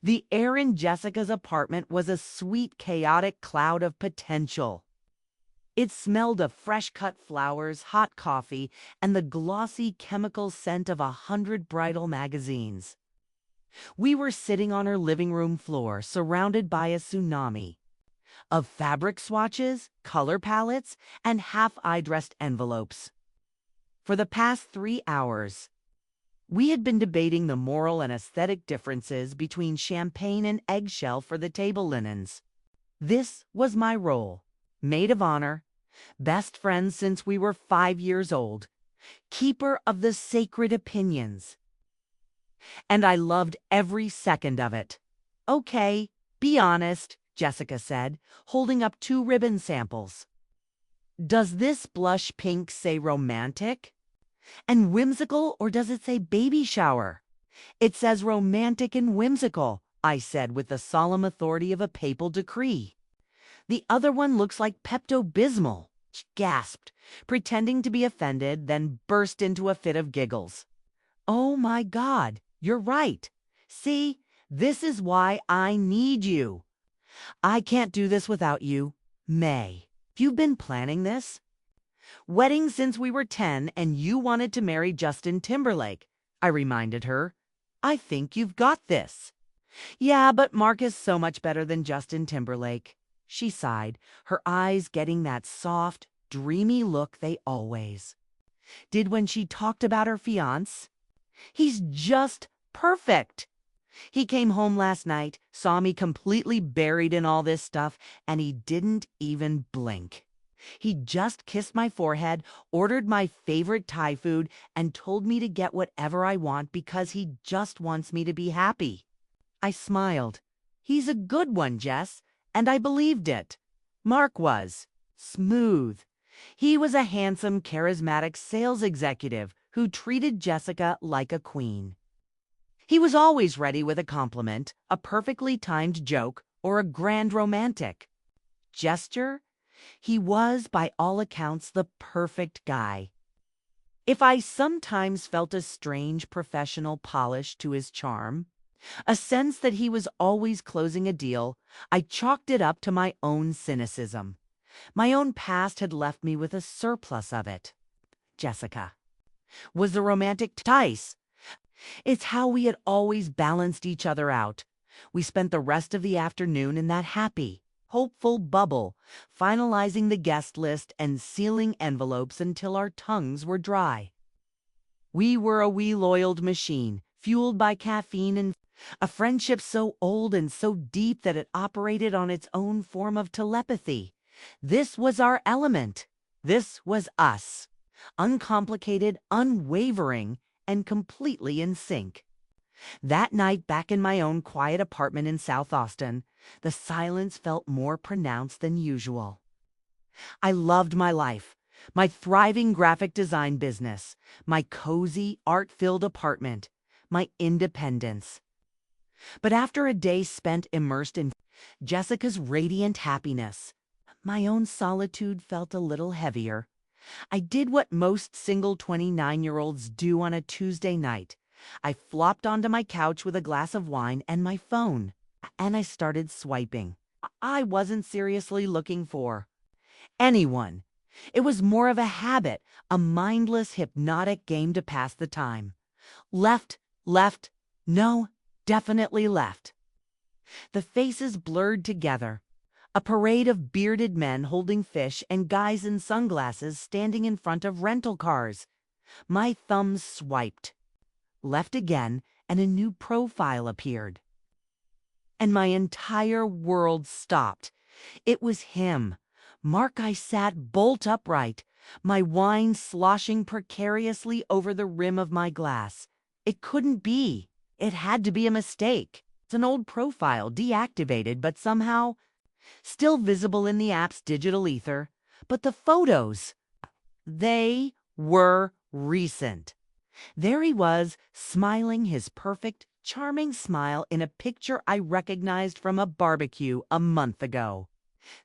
The air in Jessica's apartment was a sweet, chaotic cloud of potential. It smelled of fresh-cut flowers, hot coffee, and the glossy chemical scent of 100 bridal magazines. We were sitting on her living room floor, surrounded by a tsunami of fabric swatches, color palettes, and half-addressed envelopes. For the past 3 hours, we had been debating the moral and aesthetic differences between champagne and eggshell for the table linens. This was my role: maid of honor, best friends since we were 5 years old, keeper of the sacred opinions. And I loved every second of it. "Okay, be honest," Jessica said, holding up 2 ribbon samples. "Does this blush pink say romantic and whimsical, or does it say baby shower?" "It says romantic and whimsical," I said with the solemn authority of a papal decree. "The other one looks like Pepto-Bismol," she gasped, pretending to be offended, then burst into a fit of giggles. "Oh my God, you're right. See, this is why I need you. I can't do this without you. May, you've been planning this wedding since we were 10 and you wanted to marry Justin Timberlake," I reminded her. "I think you've got this." "Yeah, but Mark is so much better than Justin Timberlake," she sighed, her eyes getting that soft, dreamy look they always did when she talked about her fiancé. "He's just perfect. He came home last night, saw me completely buried in all this stuff, and he didn't even blink. He just kissed my forehead, ordered my favorite Thai food, and told me to get whatever I want because he just wants me to be happy." I smiled. "He's a good one, Jess," and I believed it. Mark was smooth. He was a handsome, charismatic sales executive who treated Jessica like a queen. He was always ready with a compliment, a perfectly timed joke, or a grand romantic gesture. He was, by all accounts, the perfect guy. If I sometimes felt a strange professional polish to his charm, a sense that he was always closing a deal, I chalked it up to my own cynicism. My own past had left me with a surplus of it. Jessica was the romantic Tice. It's how we had always balanced each other out. We spent the rest of the afternoon in that happy, hopeful bubble, finalizing the guest list and sealing envelopes until our tongues were dry. We were a well-oiled machine, fueled by caffeine and a friendship so old and so deep that it operated on its own form of telepathy. This was our element. This was us. Uncomplicated, unwavering, and completely in sync. That night, back in my own quiet apartment in South Austin, the silence felt more pronounced than usual. I loved my life, my thriving graphic design business, my cozy, art-filled apartment, my independence. But after a day spent immersed in Jessica's radiant happiness, my own solitude felt a little heavier. I did what most single 29-year-olds do on a Tuesday night. I flopped onto my couch with a glass of wine and my phone, and I started swiping. I wasn't seriously looking for anyone. It was more of a habit, a mindless, hypnotic game to pass the time. Left, no, definitely left. The faces blurred together. A parade of bearded men holding fish and guys in sunglasses standing in front of rental cars. My thumbs swiped. Left again, and a new profile appeared. And my entire world stopped. It was him. Mark. I sat bolt upright, my wine sloshing precariously over the rim of my glass. It couldn't be. It had to be a mistake. It's an old profile, deactivated, but somehow still visible in the app's digital ether. But the photos, they were recent. There he was, smiling his perfect, charming smile in a picture I recognized from a barbecue a month ago.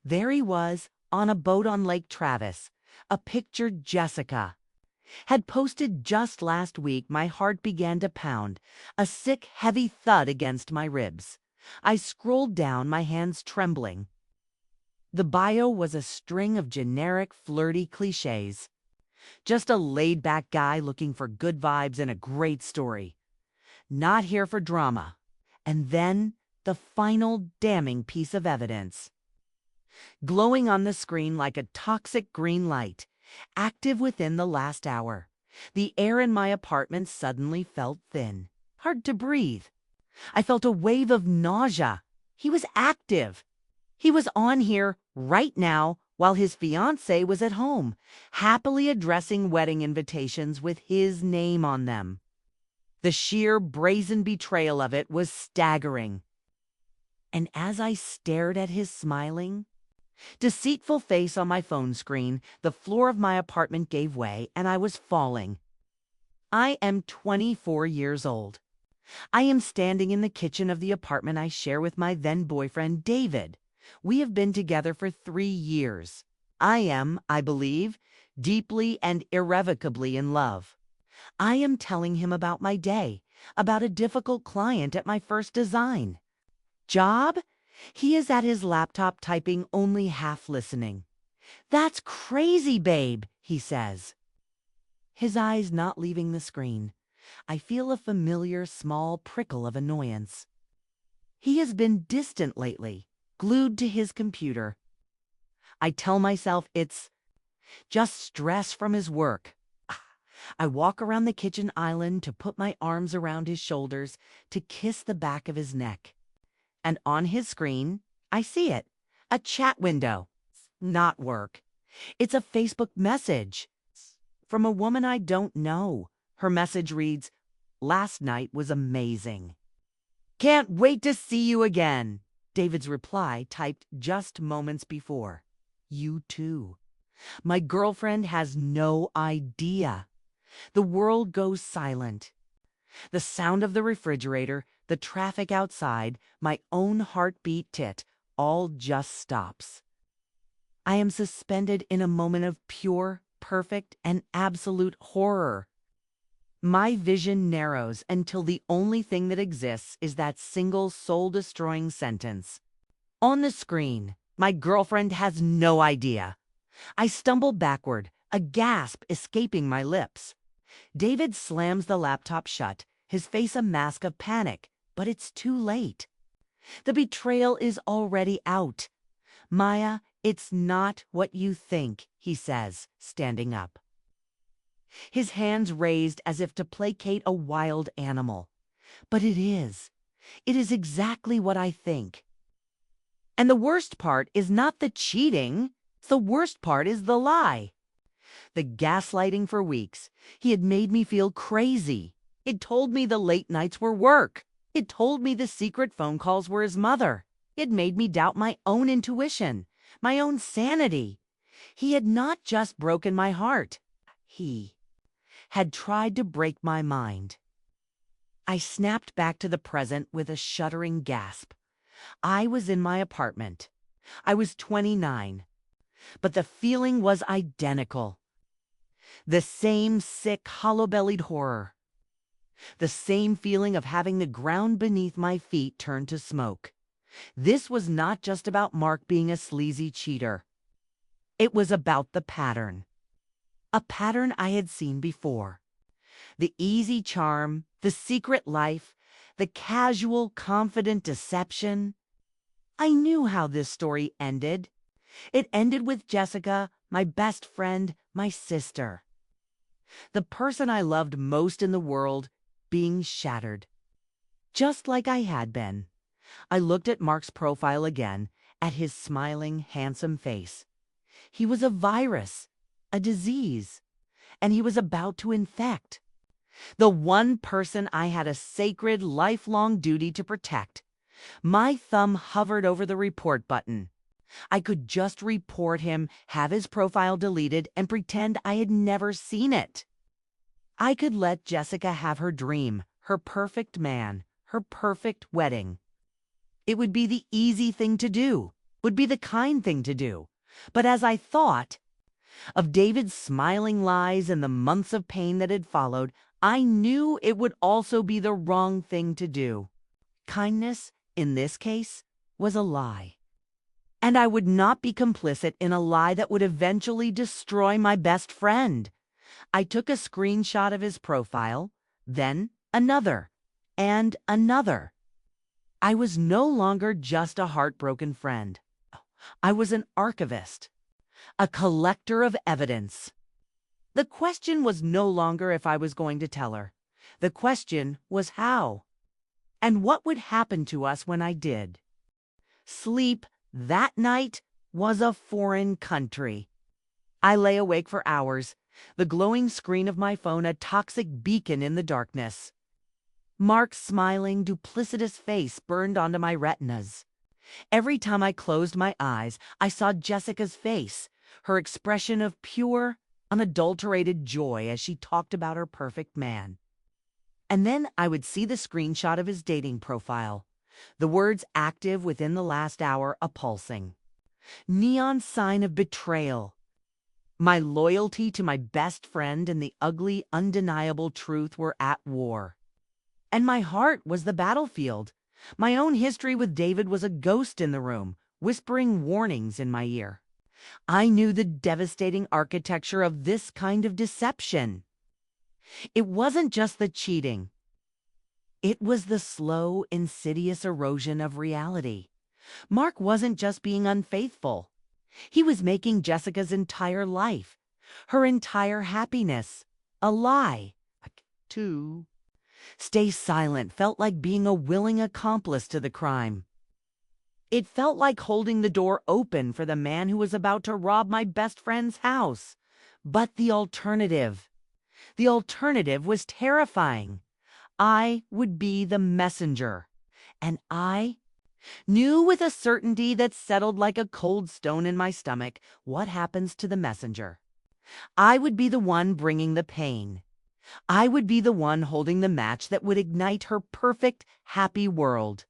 There he was, on a boat on Lake Travis, a picture Jessica Had posted just last week. My heart began to pound, a sick, heavy thud against my ribs. I scrolled down, my hands trembling. The bio was a string of generic, flirty cliches. Just a laid-back guy looking for good vibes and a great story. Not here for drama. And then, the final damning piece of evidence. Glowing on the screen like a toxic green light, active within the last hour. The air in my apartment suddenly felt thin, hard to breathe. I felt a wave of nausea. He was active. He was on here right now while his fiancée was at home, happily addressing wedding invitations with his name on them. The sheer brazen betrayal of it was staggering. And as I stared at his smiling, deceitful face on my phone screen, the floor of my apartment gave way and I was falling. I am 24 years old. I am standing in the kitchen of the apartment I share with my then-boyfriend, David. We have been together for 3 years. I am, I believe, deeply and irrevocably in love. I am telling him about my day, about a difficult client at my first design. Job? He is at his laptop typing, only half listening. "That's crazy, babe," he says. His eyes not leaving the screen. I feel a familiar small prickle of annoyance. He has been distant lately, glued to his computer. I tell myself it's just stress from his work. I walk around the kitchen island to put my arms around his shoulders, to kiss the back of his neck. And on his screen, I see it. A chat window. Not work. It's a Facebook message from a woman I don't know. Her message reads, "Last night was amazing. Can't wait to see you again." David's reply, typed just moments before, "You too." My girlfriend has no idea. The world goes silent. The sound of the refrigerator, the traffic outside, my own heartbeat tit, all just stops. I am suspended in a moment of pure, perfect, and absolute horror. My vision narrows until the only thing that exists is that single soul-destroying sentence. On the screen, my girlfriend has no idea. I stumble backward, a gasp escaping my lips. David slams the laptop shut, his face a mask of panic, but it's too late. The betrayal is already out. "Maya, it's not what you think," he says, standing up. His hands raised as if to placate a wild animal. But it is. It is exactly what I think. And the worst part is not the cheating. The worst part is the lie. The gaslighting for weeks. He had made me feel crazy. It told me the late nights were work. It told me the secret phone calls were his mother. It made me doubt my own intuition, my own sanity. He had not just broken my heart. He had tried to break my mind. I snapped back to the present with a shuddering gasp. I was in my apartment. I was 29. But the feeling was identical. The same sick, hollow-bellied horror. The same feeling of having the ground beneath my feet turn to smoke. This was not just about Mark being a sleazy cheater. It was about the pattern. A pattern I had seen before. The easy charm, the secret life, the casual, confident deception. I knew how this story ended. It ended with Jessica, my best friend, my sister. The person I loved most in the world being shattered. Just like I had been. I looked at Mark's profile again, at his smiling, handsome face. He was a virus, a disease, and he was about to infect. The one person I had a sacred, lifelong duty to protect. My thumb hovered over the report button. I could just report him, have his profile deleted, and pretend I had never seen it. I could let Jessica have her dream, her perfect man, her perfect wedding. It would be the easy thing to do, would be the kind thing to do. But as I thought, Of David's smiling lies and the months of pain that had followed, I knew it would also be the wrong thing to do. Kindness, in this case, was a lie. And I would not be complicit in a lie that would eventually destroy my best friend. I took a screenshot of his profile, then another, and another. I was no longer just a heartbroken friend. I was an archivist, a collector of evidence. The question was no longer if I was going to tell her. The question was how. And what would happen to us when I did. Sleep that night was a foreign country. I lay awake for hours, the glowing screen of my phone a toxic beacon in the darkness. Mark's smiling, duplicitous face burned onto my retinas. Every time I closed my eyes, I saw Jessica's face, her expression of pure, unadulterated joy as she talked about her perfect man. And then I would see the screenshot of his dating profile, the words active within the last hour a pulsing. Neon sign of betrayal. My loyalty to my best friend and the ugly, undeniable truth were at war. And my heart was the battlefield. My own history with David was a ghost in the room, whispering warnings in my ear. I knew the devastating architecture of this kind of deception. It wasn't just the cheating. It was the slow, insidious erosion of reality. Mark wasn't just being unfaithful. He was making Jessica's entire life, her entire happiness, a lie. To stay silent felt like being a willing accomplice to the crime. It felt like holding the door open for the man who was about to rob my best friend's house. But the alternative was terrifying. I would be the messenger. And I knew with a certainty that settled like a cold stone in my stomach what happens to the messenger. I would be the one bringing the pain. I would be the one holding the match that would ignite her perfect, happy world.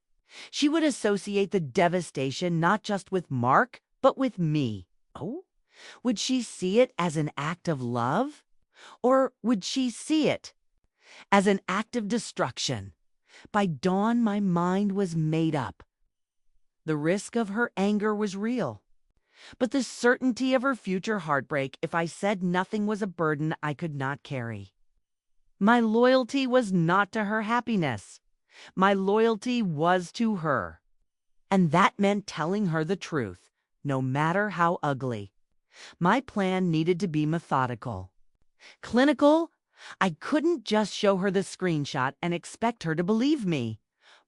She would associate the devastation not just with Mark, but with me. Oh? Would she see it as an act of love? Or would she see it as an act of destruction? By dawn, my mind was made up. The risk of her anger was real, but the certainty of her future heartbreak if I said nothing was a burden I could not carry. My loyalty was not to her happiness. My loyalty was to her. And that meant telling her the truth, no matter how ugly. My plan needed to be methodical. Clinical. I couldn't just show her the screenshot and expect her to believe me.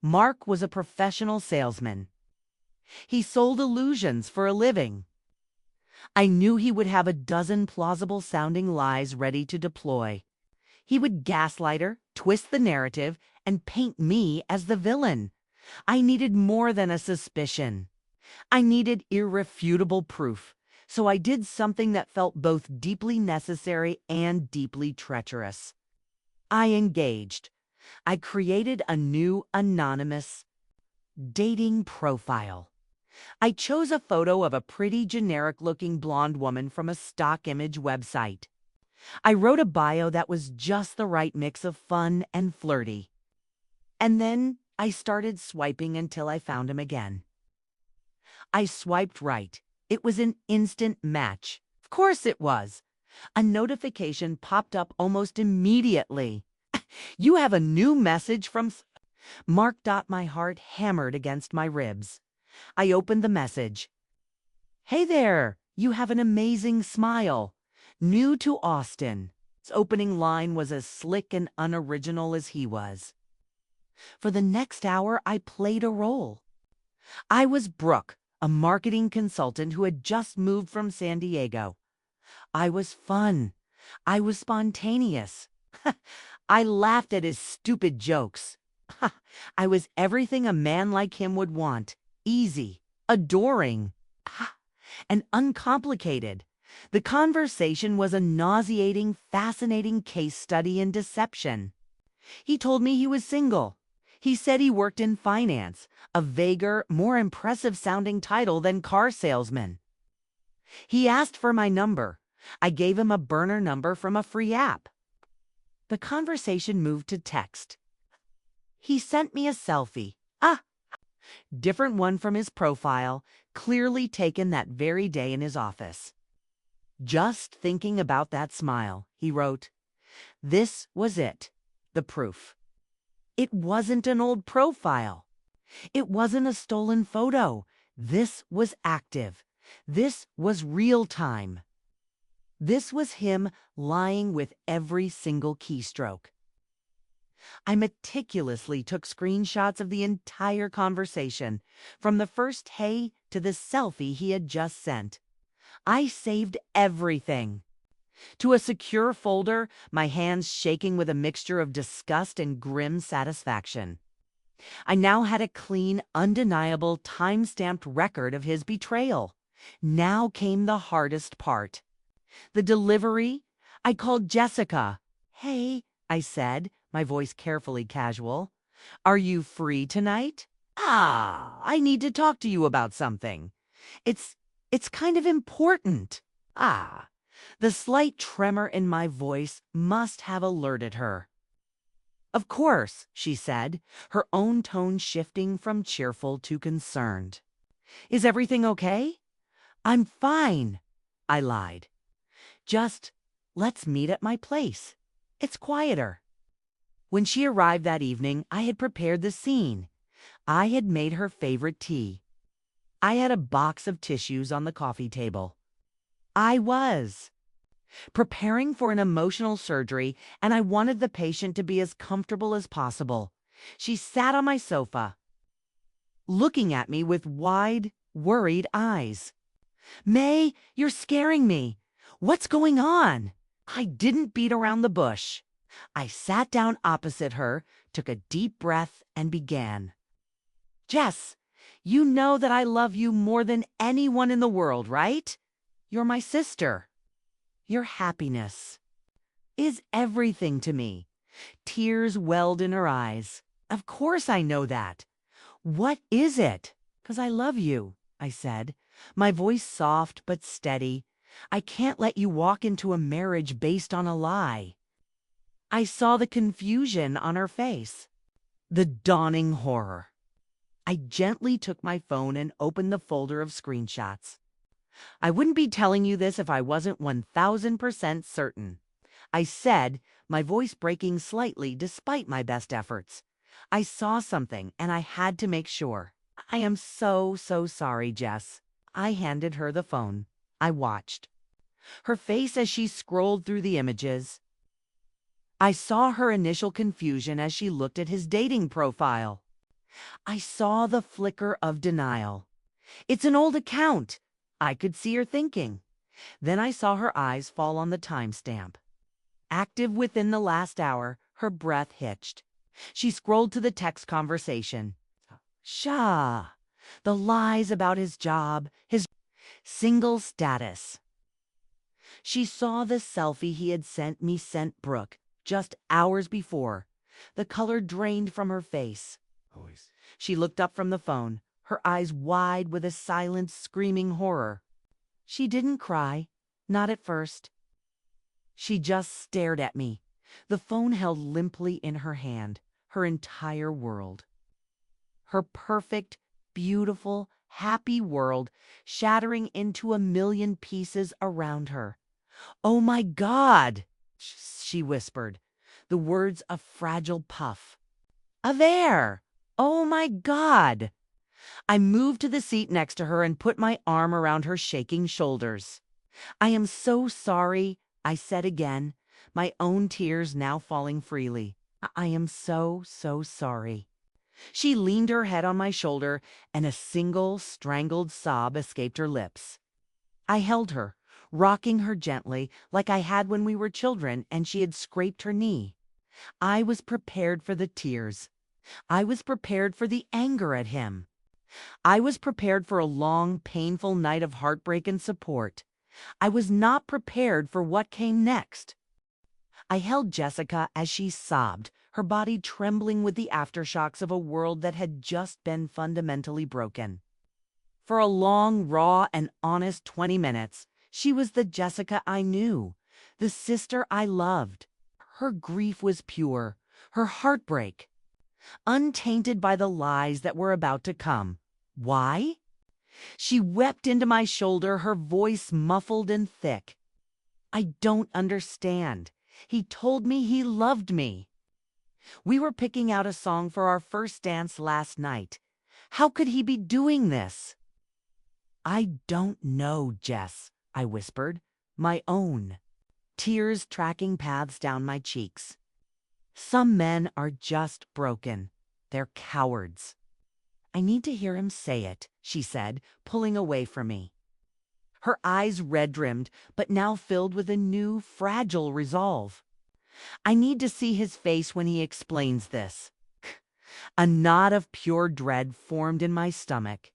Mark was a professional salesman. He sold illusions for a living. I knew he would have a dozen plausible-sounding lies ready to deploy. He would gaslight her, twist the narrative, and paint me as the villain. I needed more than a suspicion. I needed irrefutable proof. So I did something that felt both deeply necessary and deeply treacherous. I engaged. I created a new anonymous dating profile. I chose a photo of a pretty generic-looking blonde woman from a stock image website. I wrote a bio that was just the right mix of fun and flirty. And then I started swiping until I found him again. I swiped right. It was an instant match. Of course it was. A notification popped up almost immediately. You have a new message from Mark. My heart hammered against my ribs. I opened the message. Hey there, you have an amazing smile. New to Austin. His opening line was as slick and unoriginal as he was. For the next hour, I played a role. I was Brooke, a marketing consultant who had just moved from San Diego. I was fun. I was spontaneous. I laughed at his stupid jokes. I was everything a man like him would want. Easy, adoring, and uncomplicated. The conversation was a nauseating, fascinating case study in deception. He told me he was single. He said he worked in finance, a vaguer, more impressive-sounding title than car salesman. He asked for my number, I gave him a burner number from a free app. The conversation moved to text. He sent me a selfie. Different one from his profile, clearly taken that very day in his office. Just thinking about that smile, he wrote. This was it, the proof. It wasn't an old profile. It wasn't a stolen photo. This was active. This was real time. This was him lying with every single keystroke. I meticulously took screenshots of the entire conversation, from the first hey to the selfie he had just sent. I saved everything. To a secure folder, my hands shaking with a mixture of disgust and grim satisfaction. I now had a clean, undeniable, time-stamped record of his betrayal. Now came the hardest part. The delivery. I called Jessica. Hey, I said, my voice carefully casual. Are you free tonight? I need to talk to you about something. It's kind of important. The slight tremor in my voice must have alerted her. Of course, she said, her own tone shifting from cheerful to concerned. Is everything okay? I'm fine, I lied. Just, let's meet at my place. It's quieter. When she arrived that evening, I had prepared the scene. I had made her favorite tea. I had a box of tissues on the coffee table. I was preparing for an emotional surgery, and I wanted the patient to be as comfortable as possible. She sat on my sofa, looking at me with wide, worried eyes. May, you're scaring me. What's going on? I didn't beat around the bush. I sat down opposite her, took a deep breath, and began. Jess, you know that I love you more than anyone in the world, right? You're my sister. Your happiness is everything to me. Tears welled in her eyes. Of course I know that. What is it? 'Cause I love you, I said, my voice soft but steady. I can't let you walk into a marriage based on a lie. I saw the confusion on her face, the dawning horror. I gently took my phone and opened the folder of screenshots. I wouldn't be telling you this if I wasn't 1000% certain, I said, my voice breaking slightly despite my best efforts. I saw something and I had to make sure. I am so sorry, Jess. I handed her the phone. I watched her face as she scrolled through the images. I saw her initial confusion as she looked at his dating profile. I saw the flicker of denial. It's an old account, I could see her thinking. Then I saw her eyes fall on the timestamp. Active within the last hour, her breath hitched. She scrolled to the text conversation. The lies about his job, his single status. She saw the selfie he had sent Brooke just hours before. The color drained from her face. She looked up from the phone, her eyes wide with a silent, screaming horror. She didn't cry, not at first. She just stared at me, the phone held limply in her hand, her entire world. Her perfect, beautiful, happy world shattering into a million pieces around her. Oh my God, she whispered, the words a fragile puff. There! Oh my God! I moved to the seat next to her and put my arm around her shaking shoulders. I am so sorry, I said again, my own tears now falling freely. I am so sorry. She leaned her head on my shoulder, and a single strangled sob escaped her lips. I held her, rocking her gently like I had when we were children and she had scraped her knee. I was prepared for the tears. I was prepared for the anger at him. I was prepared for a long, painful night of heartbreak and support. I was not prepared for what came next. I held Jessica as she sobbed, her body trembling with the aftershocks of a world that had just been fundamentally broken. For a long, raw, and honest 20 minutes, She was the Jessica I knew, the sister I loved. Her grief was pure, her heartbreak, untainted by the lies that were about to come. Why? She wept into my shoulder, her voice muffled and thick. I don't understand. He told me he loved me. We were picking out a song for our first dance last night. How could he be doing this? I don't know, Jess, I whispered, my own, tears tracking paths down my cheeks. Some men are just broken. They're cowards. I need to hear him say it, she said, pulling away from me. Her eyes red-rimmed, but now filled with a new, fragile resolve. I need to see his face when he explains this. A knot of pure dread formed in my stomach.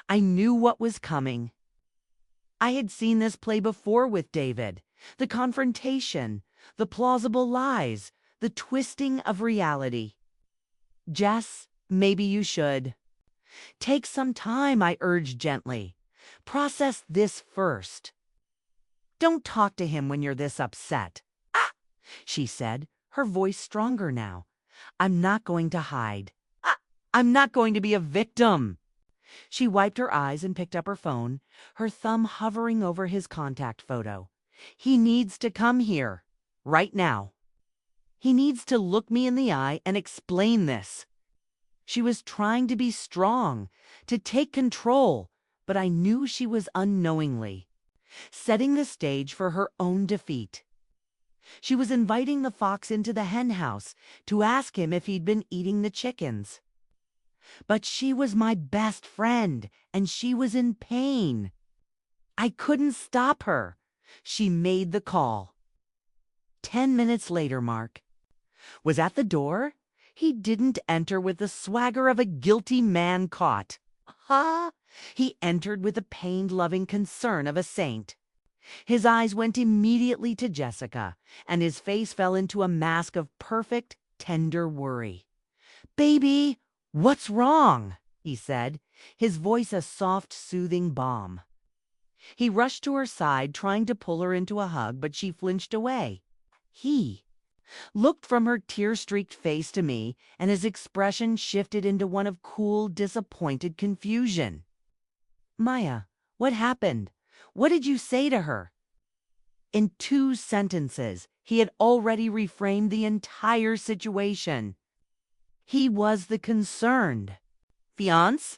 I knew what was coming. I had seen this play before with David. The confrontation, the plausible lies, the twisting of reality. Jess, maybe you should. Take some time, I urged gently. Process this first. Don't talk to him when you're this upset. Ah, she said, her voice stronger now. I'm not going to hide. I'm not going to be a victim. She wiped her eyes and picked up her phone, her thumb hovering over his contact photo. He needs to come here, right now. He needs to look me in the eye and explain this. She was trying to be strong, to take control, but I knew she was unknowingly setting the stage for her own defeat. She was inviting the fox into the hen house to ask him if he'd been eating the chickens. But she was my best friend, and she was in pain. I couldn't stop her. She made the call. 10 minutes later, Mark was at the door. He didn't enter with the swagger of a guilty man caught. He entered with the pained, loving concern of a saint. His eyes went immediately to Jessica, and his face fell into a mask of perfect, tender worry. "Baby, what's wrong?" he said, his voice a soft, soothing balm. He rushed to her side, trying to pull her into a hug, but she flinched away. He looked from her tear-streaked face to me, and his expression shifted into one of cool, disappointed confusion. "Maya, what happened? What did you say to her?" In 2 sentences, he had already reframed the entire situation. He was the concerned fiancé.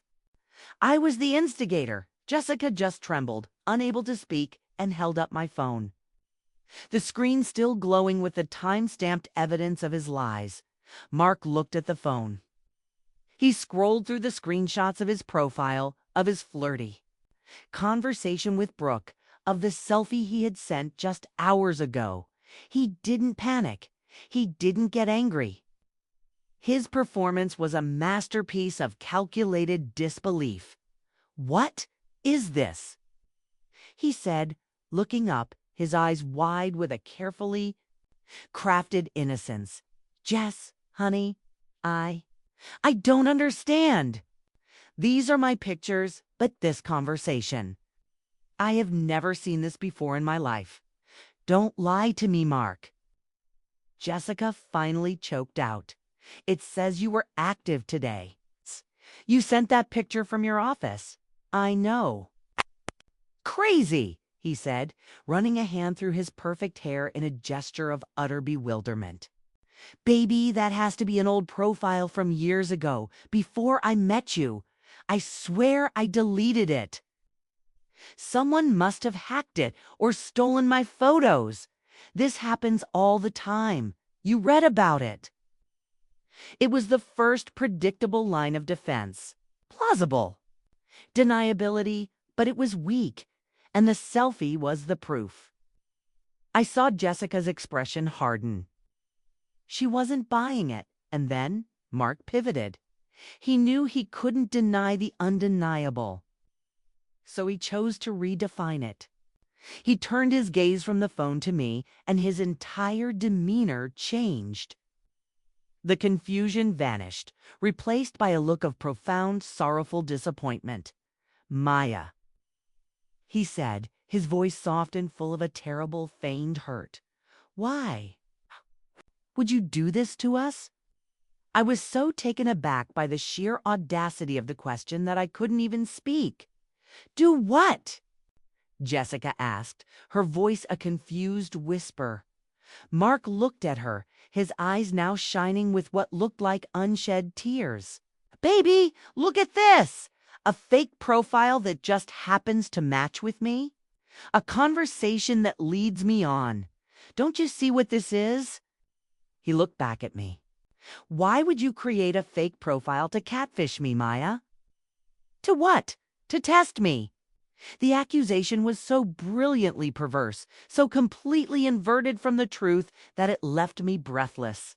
I was the instigator. Jessica just trembled, unable to speak, and held up my phone. The screen still glowing with the time-stamped evidence of his lies. Mark looked at the phone. He scrolled through the screenshots of his profile, of his flirty conversation with Brooke, of the selfie he had sent just hours ago. He didn't panic. He didn't get angry. His performance was a masterpiece of calculated disbelief. "What is this?" he said, looking up, his eyes wide with a carefully crafted innocence. "Jess, honey, I don't understand. These are my pictures, but this conversation. I have never seen this before in my life. Don't lie to me, Mark." Jessica finally choked out. "It says you were active today. You sent that picture from your office." "I know." "Crazy," he said, running a hand through his perfect hair in a gesture of utter bewilderment. "Baby, that has to be an old profile from years ago, before I met you. I swear I deleted it. Someone must have hacked it or stolen my photos. This happens all the time. You read about it." It was the first predictable line of defense. Plausible. Deniability, but it was weak, and the selfie was the proof. I saw Jessica's expression harden. She wasn't buying it, and then Mark pivoted. He knew he couldn't deny the undeniable, so he chose to redefine it. He turned his gaze from the phone to me, and his entire demeanor changed. The confusion vanished, replaced by a look of profound, sorrowful disappointment. "Maya," he said, his voice soft and full of a terrible, feigned hurt. Why? Would you do this to us? I was so taken aback by the sheer audacity of the question that I couldn't even speak. Do what? Jessica asked, her voice a confused whisper. Mark looked at her, his eyes now shining with what looked like unshed tears. Baby, look at this! A fake profile that just happens to match with me? A conversation that leads me on. Don't you see what this is? He looked back at me. Why would you create a fake profile to catfish me, Maya? To what? To test me. The accusation was so brilliantly perverse, so completely inverted from the truth that it left me breathless.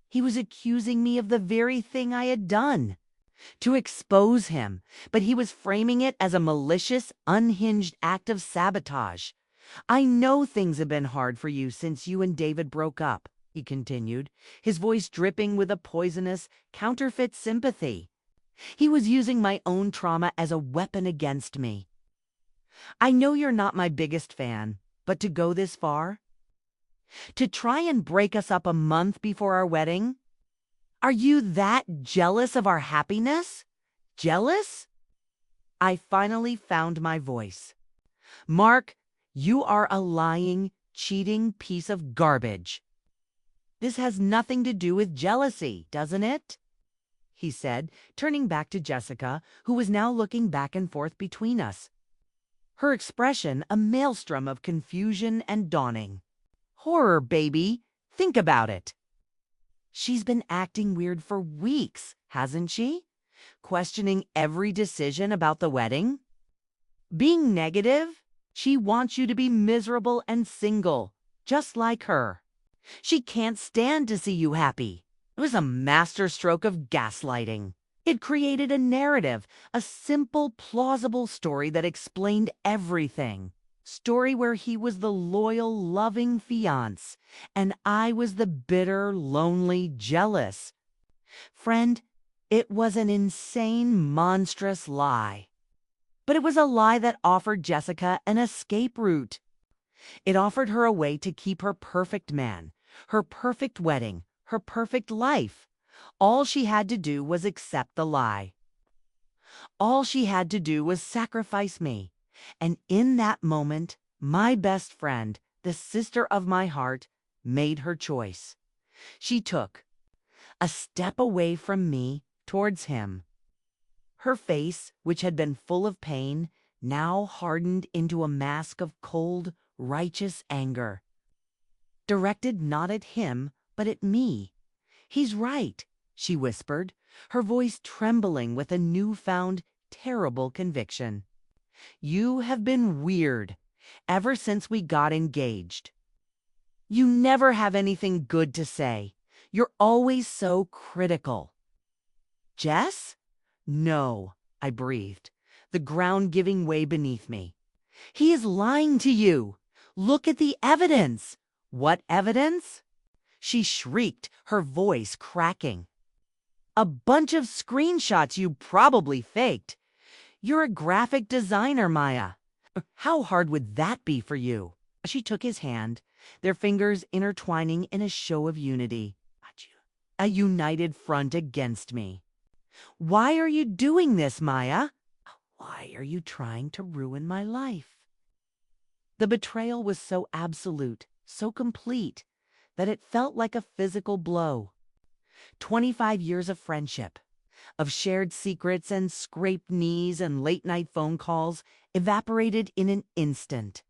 He was accusing me of the very thing I had done. To expose him, but he was framing it as a malicious, unhinged act of sabotage. I know things have been hard for you since you and David broke up, he continued, his voice dripping with a poisonous, counterfeit sympathy. He was using my own trauma as a weapon against me. I know you're not my biggest fan, but to go this far? To try and break us up a month before our wedding? Are you that jealous of our happiness? Jealous? I finally found my voice. Mark, you are a lying, cheating piece of garbage. This has nothing to do with jealousy, doesn't it? He said, turning back to Jessica, who was now looking back and forth between us. Her expression a maelstrom of confusion and dawning. Horror, baby. Think about it. She's been acting weird for weeks, hasn't she? Questioning every decision about the wedding? Being negative? She wants you to be miserable and single, just like her. She can't stand to see you happy. It was a masterstroke of gaslighting. It created a narrative, a simple, plausible story that explained everything. Story where he was the loyal, loving fiancé, and I was the bitter, lonely, jealous. Friend, it was an insane, monstrous lie. But it was a lie that offered Jessica an escape route. It offered her a way to keep her perfect man, her perfect wedding, her perfect life. All she had to do was accept the lie. All she had to do was sacrifice me. And in that moment, my best friend, the sister of my heart, made her choice. She took a step away from me towards him. Her face, which had been full of pain, now hardened into a mask of cold, righteous anger. Directed not at him, but at me. He's right, she whispered, her voice trembling with a newfound, terrible conviction. You have been weird ever since we got engaged. You never have anything good to say. You're always so critical. Jess? No, I breathed, the ground giving way beneath me. He is lying to you. Look at the evidence. What evidence? She shrieked, her voice cracking. A bunch of screenshots you probably faked. You're a graphic designer, Maya. How hard would that be for you? She took his hand, their fingers intertwining in a show of unity. A united front against me. Why are you doing this, Maya? Why are you trying to ruin my life? The betrayal was so absolute, so complete, that it felt like a physical blow. 25 years of friendship, of shared secrets and scraped knees and late-night phone calls evaporated in an instant.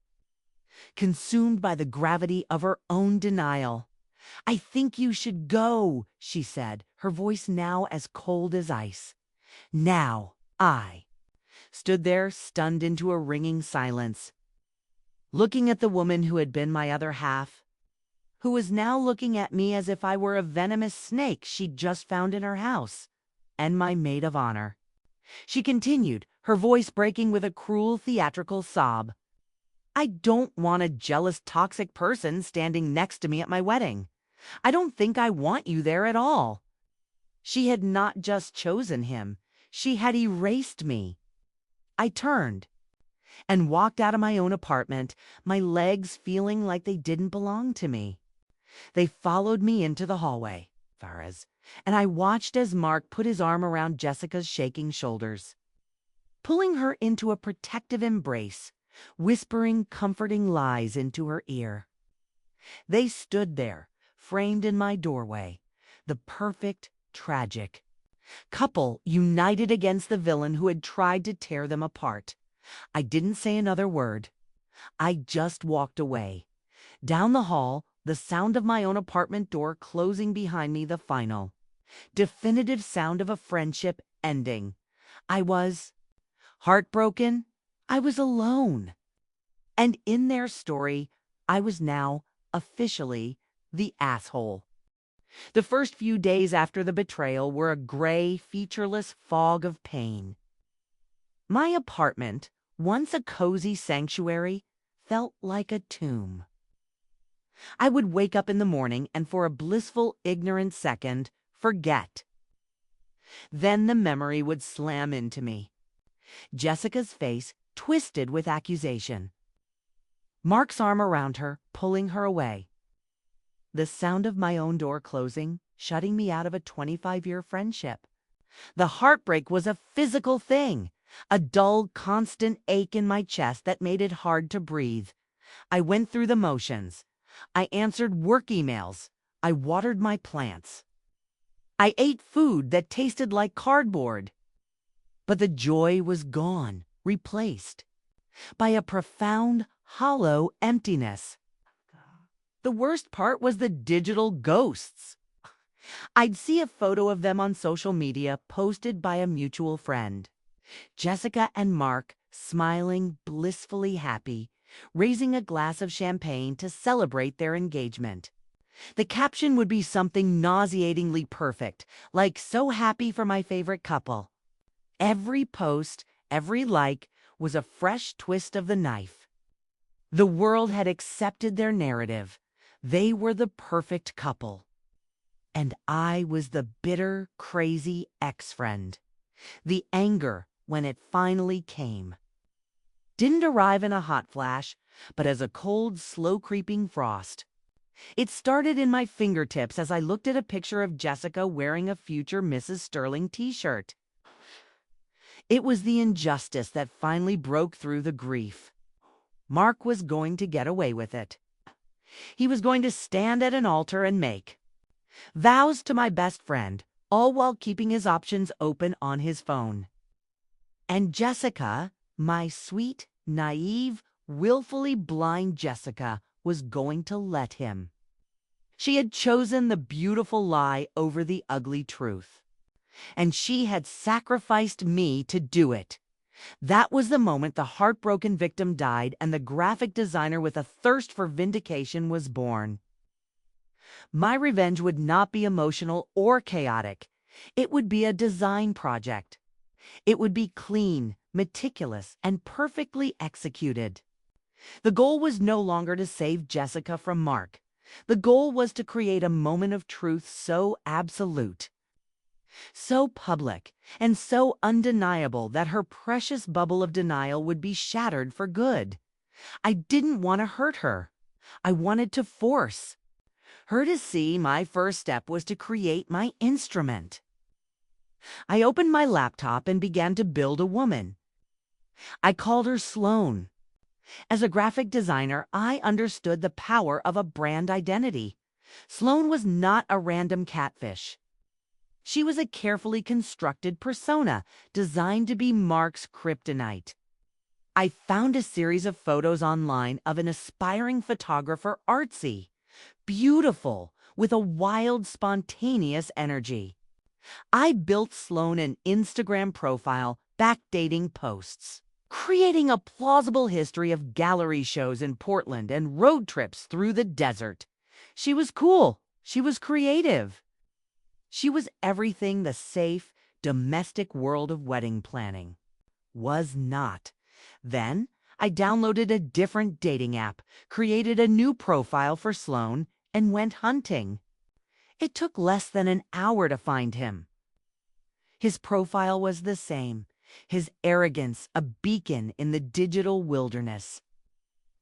Consumed by the gravity of her own denial. I think you should go, she said, her voice now as cold as ice. Now, I stood there, stunned into a ringing silence, looking at the woman who had been my other half, who was now looking at me as if I were a venomous snake she'd just found in her house, and my maid of honor. She continued, her voice breaking with a cruel theatrical sob. I don't want a jealous, toxic person standing next to me at my wedding. I don't think I want you there at all. She had not just chosen him. She had erased me. I turned. and walked out of my own apartment, my legs feeling like they didn't belong to me. They followed me into the hallway, Faraz, and I watched as Mark put his arm around Jessica's shaking shoulders, pulling her into a protective embrace, whispering comforting lies into her ear. They stood there, framed in my doorway, the perfect, tragic couple united against the villain who had tried to tear them apart. I didn't say another word. I just walked away. Down the hall, the sound of my own apartment door closing behind me, the final, definitive sound of a friendship ending. I was heartbroken. I was alone. And in their story, I was now officially the asshole. The first few days after the betrayal were a gray, featureless fog of pain. My apartment, once a cozy sanctuary, felt like a tomb. I would wake up in the morning and for a blissful, ignorant second, forget. Then the memory would slam into me. Jessica's face twisted with accusation. Mark's arm around her, pulling her away. The sound of my own door closing, shutting me out of a 25-year friendship. The heartbreak was a physical thing, a dull, constant ache in my chest that made it hard to breathe. I went through the motions. I answered work emails. I watered my plants. I ate food that tasted like cardboard. But the joy was gone, replaced by a profound, hollow emptiness. The worst part was the digital ghosts. I'd see a photo of them on social media posted by a mutual friend. Jessica and Mark, smiling, blissfully happy, raising a glass of champagne to celebrate their engagement. The caption would be something nauseatingly perfect, like "so happy for my favorite couple." Every post, every like, was a fresh twist of the knife. The world had accepted their narrative. They were the perfect couple. And I was the bitter, crazy ex-friend. The anger, when it finally came, didn't arrive in a hot flash, but as a cold, slow-creeping frost. It started in my fingertips as I looked at a picture of Jessica wearing a future Mrs. Sterling t-shirt. It was the injustice that finally broke through the grief. Mark was going to get away with it. He was going to stand at an altar and make vows to my best friend, all while keeping his options open on his phone. And Jessica, my sweet, naive, willfully blind Jessica, was going to let him. She had chosen the beautiful lie over the ugly truth. And she had sacrificed me to do it. That was the moment the heartbroken victim died and the graphic designer with a thirst for vindication was born. My revenge would not be emotional or chaotic. It would be a design project. It would be clean, meticulous, and perfectly executed. The goal was no longer to save Jessica from Mark. The goal was to create a moment of truth so absolute, so public, and so undeniable that her precious bubble of denial would be shattered for good. I didn't want to hurt her. I wanted to force her to see my first step was to create my instrument. I opened my laptop and began to build a woman. I called her Sloane. As a graphic designer, I understood the power of a brand identity. Sloane was not a random catfish. She was a carefully constructed persona designed to be Mark's kryptonite. I found a series of photos online of an aspiring photographer, artsy, beautiful, with a wild, spontaneous energy. I built Sloane an Instagram profile, backdating posts, creating a plausible history of gallery shows in Portland and road trips through the desert. She was cool. She was creative. She was everything the safe, domestic world of wedding planning was not. Then I downloaded a different dating app, created a new profile for Sloane, and went hunting. It took less than an hour to find him. His profile was the same. his arrogance a beacon in the digital wilderness.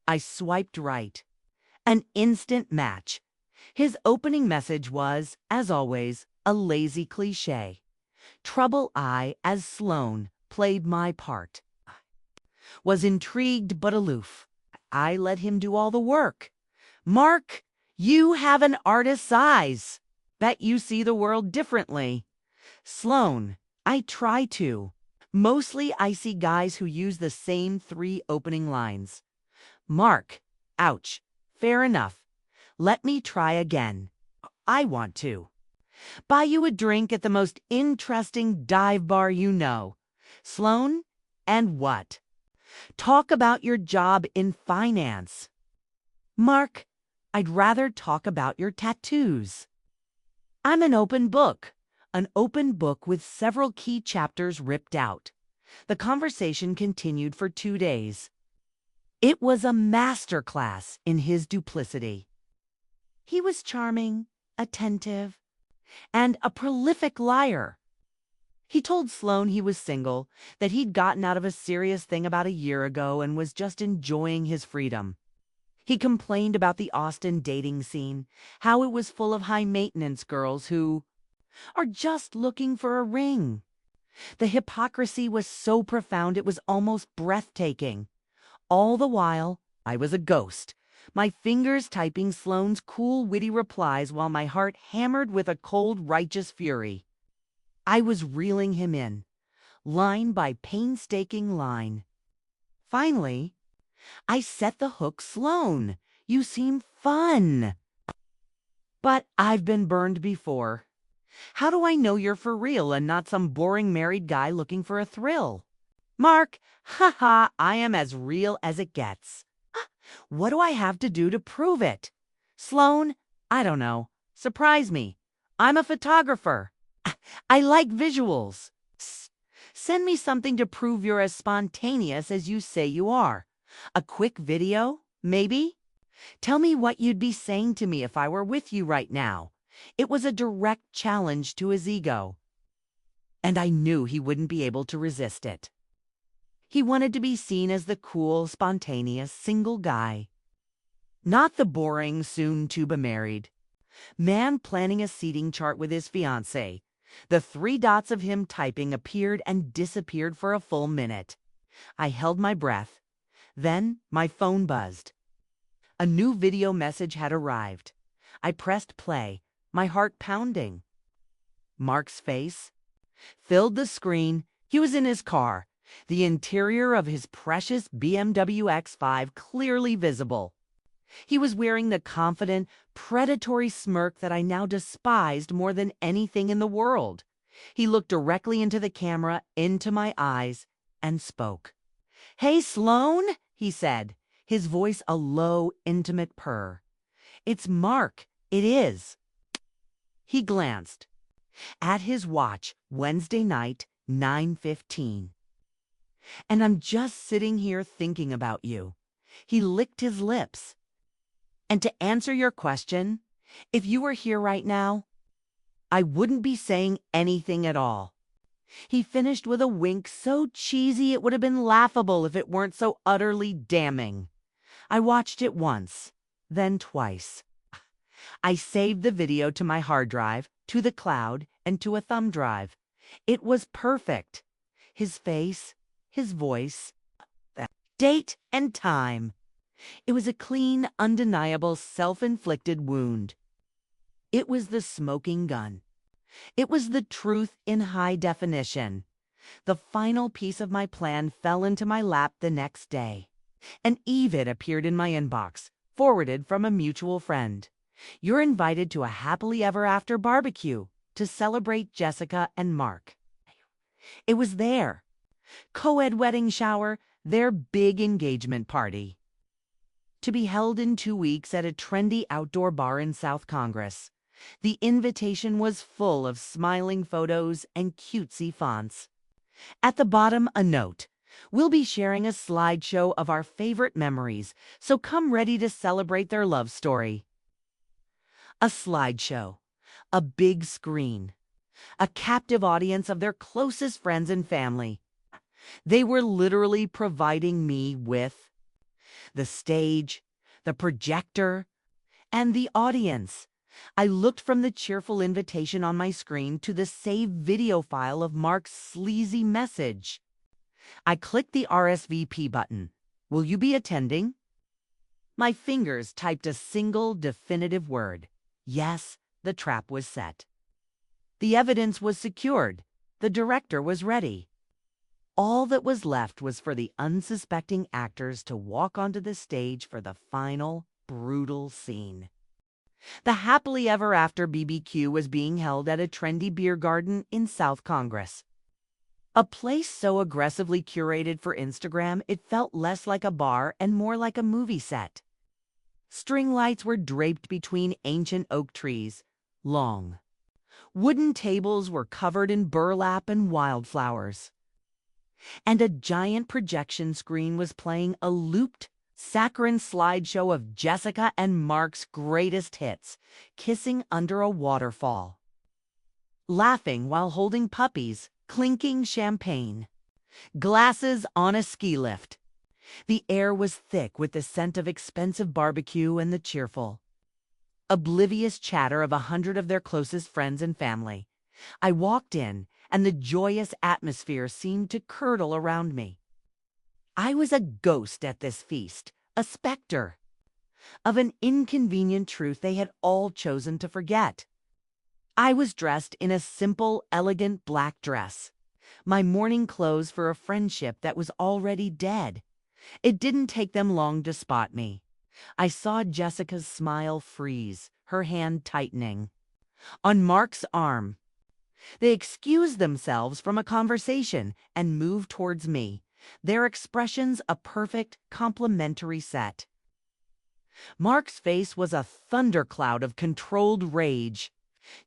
I swiped right. An instant match. His opening message was, as always, a lazy cliché. Trouble I, as Sloane, played my part. Was intrigued but aloof. I let him do all the work. Mark, you have an artist's eyes. Bet you see the world differently. Sloane, I try to. Mostly I see guys who use the same 3 opening lines. Mark, ouch, fair enough. Let me try again. I want to. Buy you a drink at the most interesting dive bar you know. Sloane, and what? Talk about your job in finance. Mark, I'd rather talk about your tattoos. I'm an open book with several key chapters ripped out. The conversation continued for 2 days. It was a masterclass in his duplicity. He was charming, attentive, and a prolific liar. He told Sloane he was single, that he'd gotten out of a serious thing about a year ago and was just enjoying his freedom. He complained about the Austin dating scene, how it was full of high-maintenance girls who are just looking for a ring. The hypocrisy was so profound it was almost breathtaking. All the while, I was a ghost, my fingers typing Sloane's cool, witty replies while my heart hammered with a cold, righteous fury. I was reeling him in, line by painstaking line. Finally, I set the hook. Sloane, you seem fun. But I've been burned before. How do I know you're for real and not some boring married guy looking for a thrill? Mark, haha, I am as real as it gets. What do I have to do to prove it? Sloane, I don't know. Surprise me. I'm a photographer. I like visuals. Send me something to prove you're as spontaneous as you say you are. A quick video, maybe? Tell me what you'd be saying to me if I were with you right now. It was a direct challenge to his ego. And I knew he wouldn't be able to resist it. He wanted to be seen as the cool, spontaneous, single guy. Not the boring, soon-to-be-married man planning a seating chart with his fiancée. The 3 dots of him typing appeared and disappeared for a full minute. I held my breath. Then my phone buzzed. A new video message had arrived. I pressed play, my heart pounding. Mark's face filled the screen. He was in his car, the interior of his precious BMW X5 clearly visible. He was wearing the confident, predatory smirk that I now despised more than anything in the world. He looked directly into the camera, into my eyes, and spoke. "Hey, Sloane," he said, his voice a low, intimate purr. "It's Mark. It is." He glanced at his watch, Wednesday night, 9:15. "And I'm just sitting here thinking about you." He licked his lips. "And to answer your question, if you were here right now, I wouldn't be saying anything at all." He finished with a wink so cheesy it would have been laughable if it weren't so utterly damning. I watched it once, then twice. I saved the video to my hard drive, to the cloud, and to a thumb drive. It was perfect. His face, his voice, date and time. It was a clean, undeniable, self-inflicted wound. It was the smoking gun. It was the truth in high definition. The final piece of my plan fell into my lap the next day. An e-vid appeared in my inbox, forwarded from a mutual friend. "You're invited to a happily ever after barbecue to celebrate Jessica and Mark." It was their co-ed wedding shower, their big engagement party. To be held in 2 weeks at a trendy outdoor bar in South Congress. The invitation was full of smiling photos and cutesy fonts. At the bottom, a note. "We'll be sharing a slideshow of our favorite memories, so come ready to celebrate their love story." A slideshow, a big screen, a captive audience of their closest friends and family. They were literally providing me with the stage, the projector, and the audience. I looked from the cheerful invitation on my screen to the saved video file of Mark's sleazy message. I clicked the RSVP button. Will you be attending? My fingers typed a single definitive word. Yes, the trap was set. The evidence was secured. The director was ready. All that was left was for the unsuspecting actors to walk onto the stage for the final, brutal scene. The happily ever after BBQ was being held at a trendy beer garden in South Congress. A place so aggressively curated for Instagram, it felt less like a bar and more like a movie set. String lights were draped between ancient oak trees, long. Wooden tables were covered in burlap and wildflowers. And a giant projection screen was playing a looped, saccharine slideshow of Jessica and Mark's greatest hits, kissing under a waterfall, laughing while holding puppies, clinking champagne, glasses on a ski lift. The air was thick with the scent of expensive barbecue and the cheerful, oblivious chatter of 100 of their closest friends and family. I walked in, and the joyous atmosphere seemed to curdle around me. I was a ghost at this feast, a specter of an inconvenient truth they had all chosen to forget. I was dressed in a simple, elegant black dress, my mourning clothes for a friendship that was already dead. It didn't take them long to spot me. I saw Jessica's smile freeze, her hand tightening on Mark's arm. They excused themselves from a conversation and moved towards me, their expressions a perfect complementary set. Mark's face was a thundercloud of controlled rage.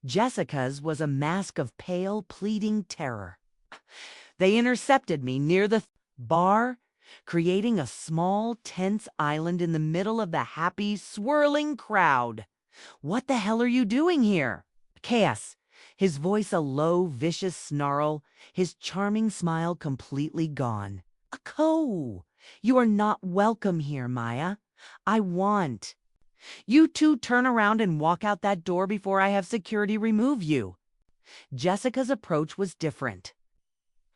Jessica's was a mask of pale, pleading terror. They intercepted me near the bar, creating a small, tense island in the middle of the happy, swirling crowd. "What the hell are you doing here?" Chaos, his voice a low, vicious snarl, his charming smile completely gone. You are not welcome here, Maya. I want. You two turn around and walk out that door before I have security remove you. Jessica's approach was different.